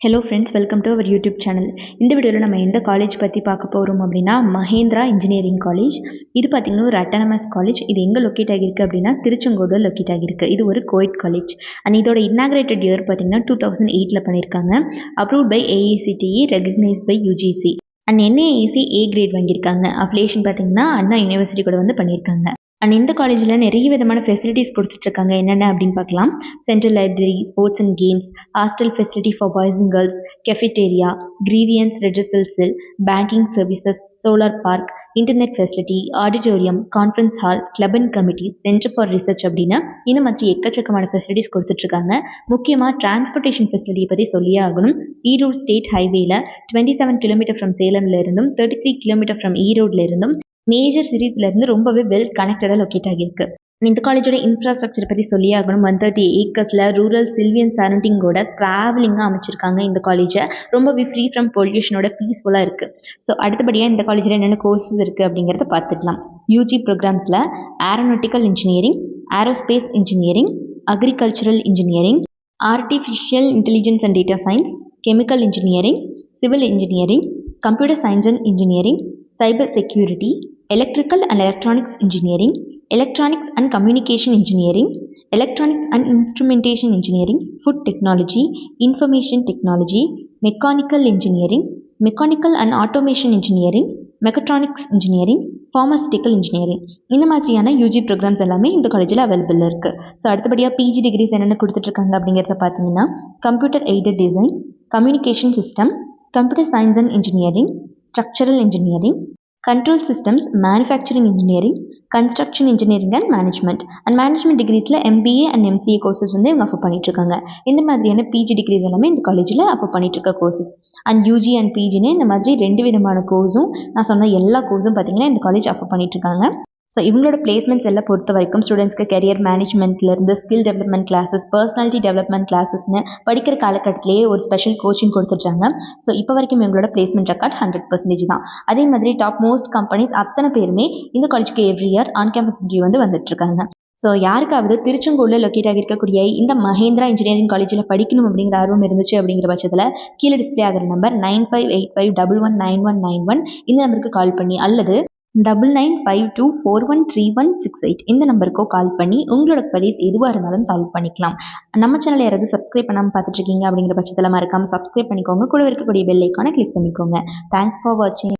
Hello friends, welcome to our YouTube channel. இந்த வீடியோவில் நம்ம எந்த காலேஜ் பற்றி பார்க்க போகிறோம் அப்படின்னா மஹேந்திரா இன்ஜினியரிங் காலேஜ். இது பார்த்திங்கன்னா ஒரு அட்டானமஸ் காலேஜ். இது எங்கே லொக்கேட் ஆகியிருக்கு அப்படின்னா திருச்செங்கோடில் லொக்கேட் ஆகியிருக்கு. இது ஒரு கோயட் காலேஜ். அண்ட் இதோட இன்னாகிரேட்டட் இயர் பார்த்திங்கன்னா 2008 பண்ணியிருக்காங்க. Approved by AICTE, recognised by UGC. And NAAC A grade வாங்கியிருக்காங்க. அப்ளிகேஷன் பார்த்திங்கன்னா அண்ணா யூனிவர்சிட்டி கூட வந்து பண்ணியிருக்காங்க. அண்ட் இந்த காலேஜில் நிறைய விதமான ஃபெசிலிட்டிஸ் கொடுத்துட்ருக்காங்க. என்னென்ன அப்படின்னு பார்க்கலாம். Central library, sports and games, hostel facility for boys and girls, cafeteria, grievance redressal sell, banking services, solar park, internet facility, auditorium, conference hall, club and committee, centre for research அப்படின்னு இன்னும் மற்ற எக்கச்சக்கமான facilities கொடுத்துட்ருக்காங்க. முக்கியமாக transportation facility பற்றி சொல்லியே ஆகணும். Erode state ஹைவேல 27 கிலோமீட்டர் ஃப்ரம் சேலம்ல இருந்தும் 33 கிலோமீட்டர் ஃப்ரம் ஈரோட்ல இருந்தும் மேஜர் சிட்டிஸ்லேருந்து ரொம்பவே வெல் கனெக்டடாக லொக்கேட் ஆகியிருக்கு. இந்த காலேஜோட இன்ஃப்ராஸ்ட்ரக்சர் பற்றி சொல்லியே ஆகணும். 130 ஏக்கர்ஸில் ரூரல் சில்வியன் சரௌண்டிங்கோட ட்ராவலிங்காக அமைச்சிருக்காங்க. இந்த காலேஜை ரொம்பவே ஃப்ரீ ஃப்ரம் பொல்யூஷனோட பீஸ்ஃபுல்லாக இருக்குது. ஸோ அடுத்தபடியாக இந்த காலேஜில் என்னென்ன கோர்சஸ் இருக்குது அப்படிங்கிறத பார்த்துக்கலாம். யூஜி ப்ரோக்ராம்ஸில் aeronautical engineering, aerospace engineering, agricultural engineering, artificial intelligence and data science, chemical engineering, civil engineering, computer science and engineering, cyber security, electrical and electronics engineering, electronics and communication engineering, electronics and instrumentation engineering, food technology, information technology, mechanical engineering, mechanical and automation engineering, mechatronics engineering, pharmaceutical engineering. இந்த மாதிரியான UG programs எல்லாமே இந்த காலேஜில் available இருக்குது. So அடுத்தபடியாக PG decrease என்னென்ன கொடுத்துட்ருக்காங்க அப்படிங்கிறத பார்த்தீங்கன்னா computer aided design, communication system, computer science and engineering, structural engineering, control systems, manufacturing engineering, construction engineering and management டிகிரிஸில் எம்பிஏ அண்ட் எம்சிஏ கோர்சஸ் வந்து இவங்க அஃபர் பண்ணிட்டுருக்காங்க. இந்த மாதிரியான பிஜி டிகிரிஸ் எல்லாமே இந்த காலேஜில் அஃபர் பண்ணிட்டுருக்க கோர்சஸ். அண்ட் யூஜி அண்ட் பிஜின்னு இந்த மாதிரி 2 விதமான கோர்ஸும் நான் சொன்ன எல்லா கோர்ஸும் பார்த்தீங்கன்னா இந்த காலேஜ் அஃபர் பண்ணிட்டுருக்காங்க. ஸோ இவங்களோட பிளேஸ்மெண்ட்ஸ் எல்லாம் பொறுத்த வரைக்கும் ஸ்டூடெண்ட்ஸ்க்கு கெரியர் மேனேஜ்மெண்ட்லேருந்து skill development classes, personality development கிளாஸஸ்னு படிக்கிற காலகட்டத்திலேயே ஒரு ஸ்பெஷல் கோச்சிங் கொடுத்துட்றாங்க. ஸோ இப்போ வரைக்கும் இவங்களோட பிளேஸ்மெண்ட் ரெக்கார்ட் 100% தான். அதே மாதிரி டாப் மோஸ்ட் கம்பெனிஸ் அத்தனை பேருமே இந்த காலேஜுக்கு every year on campus interview வந்து வந்துட்டுருக்காங்க. ஸோ யாருக்காவது திருச்செங்கோடில் லொக்கேட் ஆகியிருக்கக்கூடிய இந்த மஹேந்திரா இன்ஜினியரிங் காலேஜில் படிக்கணும் அப்படிங்கிற ஆர்வம் இருந்துச்சு அப்படிங்கிற பட்சத்தில் கீழே டிஸ்பிளே ஆகிற நம்பர் 9585119191 இந்த நம்பருக்கு கால் பண்ணி அல்லது 9952413168 இந்த நம்பருக்கோ கால் பண்ணி உங்களோட குவரிஸ் எதுவாக இருந்தாலும் சால்வ் பண்ணிக்கலாம். நம்ம சேனல் யாராவது சப்ஸ்கிரைப் பண்ணாமல் பார்த்துட்டு இருக்கீங்க அப்படிங்கிற பட்சத்தில் மறக்காமல் சப்ஸ்கிரைப் பண்ணிக்கோங்க. கூட இருக்கக்கூடிய பெல் ஐக்கானை கிளிக் பண்ணிக்கோங்க. தேங்க்ஸ் ஃபார் வாட்சிங்.